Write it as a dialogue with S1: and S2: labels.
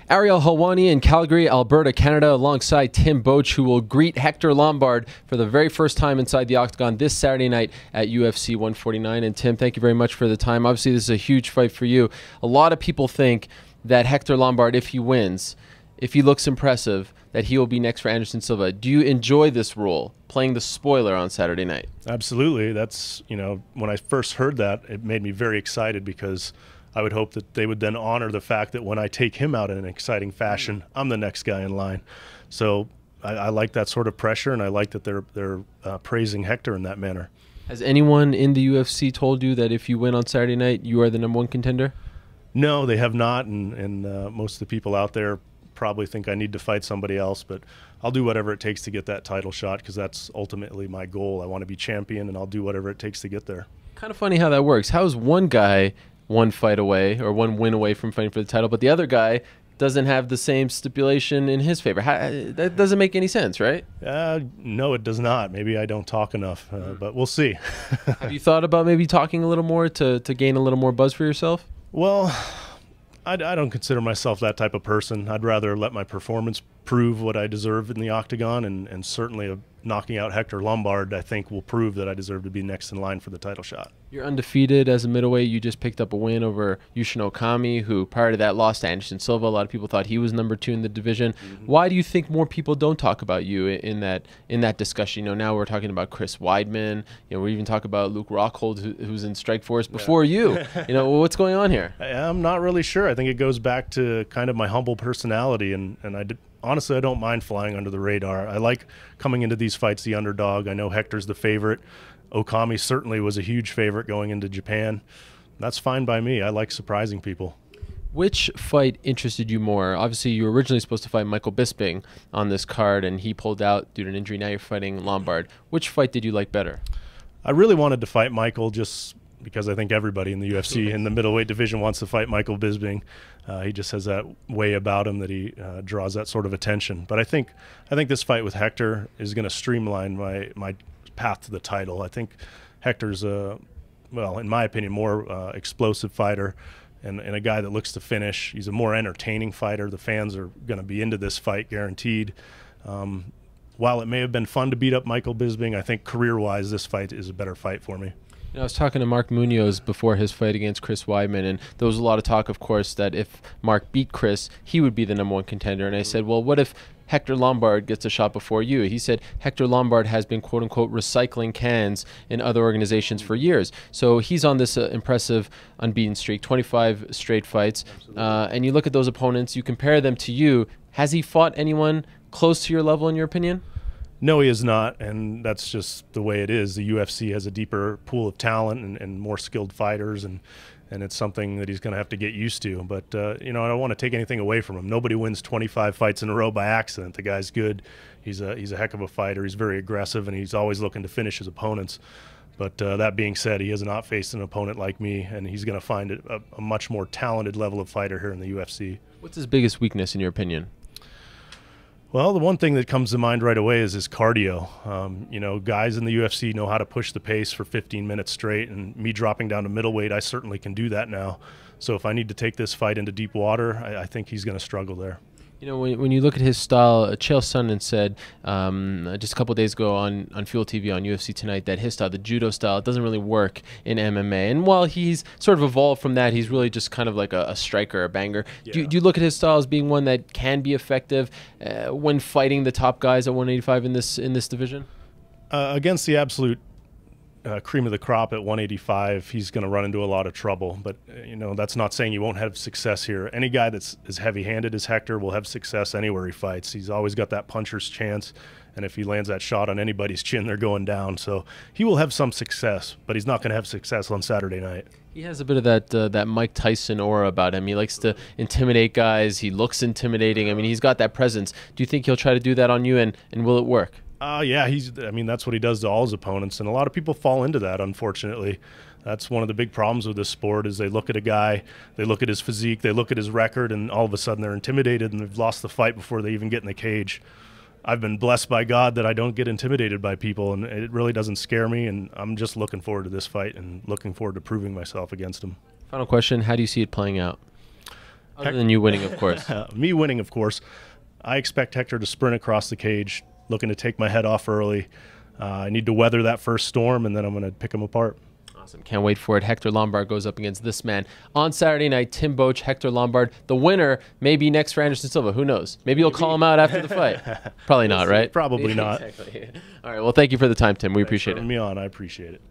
S1: Ariel Helwani in Calgary, Alberta, Canada, alongside Tim Boetsch, who will greet Hector Lombard for the very first time inside the octagon this Saturday night at UFC 149. And Tim, thank you very much for the time. Obviously, this is a huge fight for you. A lot of people think that Hector Lombard, if he wins, if he looks impressive, that he will be next for Anderson Silva. Do you enjoy this role, playing the spoiler on Saturday night?
S2: Absolutely. That's, when I first heard that, it made me very excited because I would hope that they would then honor the fact that when I take him out in an exciting fashion, I'm the next guy in line. So I like that sort of pressure, and I like that they're praising Hector in that manner.
S1: Has anyone in the UFC told you that if you win on Saturday night, you are the #1 contender?
S2: No, they have not, and most of the people out there probably think I need to fight somebody else, but I'll do whatever it takes to get that title shot because that's ultimately my goal. I want to be champion, and I'll do whatever it takes to get there. Kind
S1: of funny how that works. How is one guy one fight away or one win away from fighting for the title, but the other guy doesn't have the same stipulation in his favor? That doesn't make any sense, right?
S2: No, it does not. Maybe I don't talk enough, but we'll see.
S1: Have you thought about maybe talking a little more to gain a little more buzz for yourself?
S2: Well, I don't consider myself that type of person. I'd rather let my performance prove what I deserve in the octagon, and certainly knocking out Hector Lombard, I think, will prove that I deserve to be next in line for the title shot.
S1: You're undefeated as a middleweight. You just picked up a win over Yushin Okami, who prior to that lost to Anderson Silva. A lot of people thought he was #2 in the division. Why do you think more people don't talk about you in that discussion? Now we're talking about Chris Weidman. We even talk about Luke Rockhold, who's in Strikeforce before you. What's going on here?
S2: I'm not really sure. I think it goes back to kind of my humble personality, and honestly, I don't mind flying under the radar. I like coming into these fights the underdog. I know Hector's the favorite. Okami certainly was a huge favorite going into Japan. That's fine by me. I like surprising people.
S1: Which fight interested you more? Obviously, you were originally supposed to fight Michael Bisping on this card, and he pulled out due to an injury. Now you're fighting Lombard. Which fight did you like better?
S2: I really wanted to fight Michael just because I think everybody in the UFC in the middleweight division wants to fight Michael Bisping. He just has that way about him that he draws that sort of attention. But I think this fight with Hector is going to streamline my path to the title. I think Hector's well, in my opinion, more explosive fighter and a guy that looks to finish. He's a more entertaining fighter. The fans are going to be into this fight, guaranteed. While it may have been fun to beat up Michael Bisping, I think career-wise this fight is a better fight for me.
S1: I was talking to Mark Munoz before his fight against Chris Weidman, and there was a lot of talk, of course, that if Mark beat Chris, he would be the #1 contender. And I said, well, what if Hector Lombard gets a shot before you? He said Hector Lombard has been, quote-unquote, recycling cans in other organizations for years. So he's on this impressive unbeaten streak, 25 straight fights. And you look at those opponents, you compare them to you. Has he fought anyone close to your level, in your opinion?
S2: No, he is not, and that's just the way it is. The UFC has a deeper pool of talent and more skilled fighters, and it's something that he's going to have to get used to. But, I don't want to take anything away from him. Nobody wins 25 fights in a row by accident. The guy's good. He's a heck of a fighter. He's very aggressive, and he's always looking to finish his opponents. But that being said, he has not faced an opponent like me, and he's going to find a much more talented level of fighter here in the UFC.
S1: What's his biggest weakness, in your opinion?
S2: Well, the one thing that comes to mind right away is his cardio. Guys in the UFC know how to push the pace for 15 minutes straight, and me dropping down to middleweight, I certainly can do that now. So if I need to take this fight into deep water, I think he's going to struggle there.
S1: When you look at his style, Chael Sonnen said just a couple of days ago on Fuel TV on UFC Tonight that his style, the judo style, doesn't really work in MMA. And while he's sort of evolved from that, he's really just kind of like a striker, a banger. Yeah. Do you look at his style as being one that can be effective when fighting the top guys at 185 in this division?
S2: Against the absolute cream of the crop at 185, he's going to run into a lot of trouble. But, that's not saying you won't have success here. Any guy that's as heavy-handed as Hector will have success anywhere he fights. He's always got that puncher's chance, and if he lands that shot on anybody's chin, they're going down. So he will have some success, but he's not going to have success on Saturday night.
S1: He has a bit of that Mike Tyson aura about him. He likes to intimidate guys. He looks intimidating. I mean, he's got that presence. Do you think he'll try to do that on you, and will it work?
S2: Yeah, that's what he does to all his opponents, and a lot of people fall into that, unfortunately. That's one of the big problems with this sport is they look at a guy, they look at his physique, they look at his record, and all of a sudden they're intimidated and they've lost the fight before they even get in the cage. I've been blessed by God that I don't get intimidated by people, and it really doesn't scare me, and I'm just looking forward to this fight and looking forward to proving myself against him.
S1: Final question, how do you see it playing out? Other than you winning, of course.
S2: Me winning, of course. I expect Hector to sprint across the cage, looking to take my head off early. I need to weather that first storm, and then I'm going to pick him apart.
S1: Awesome. Can't wait for it. Hector Lombard goes up against this man on Saturday night. Tim Boetsch, Hector Lombard. The winner may be next for Anderson Silva. Who knows? Maybe you'll call him out after the fight. Probably not, right?
S2: Probably not.
S1: Exactly. All right. Well, thank you for the time, Tim. We appreciate it.
S2: Me on. I appreciate it.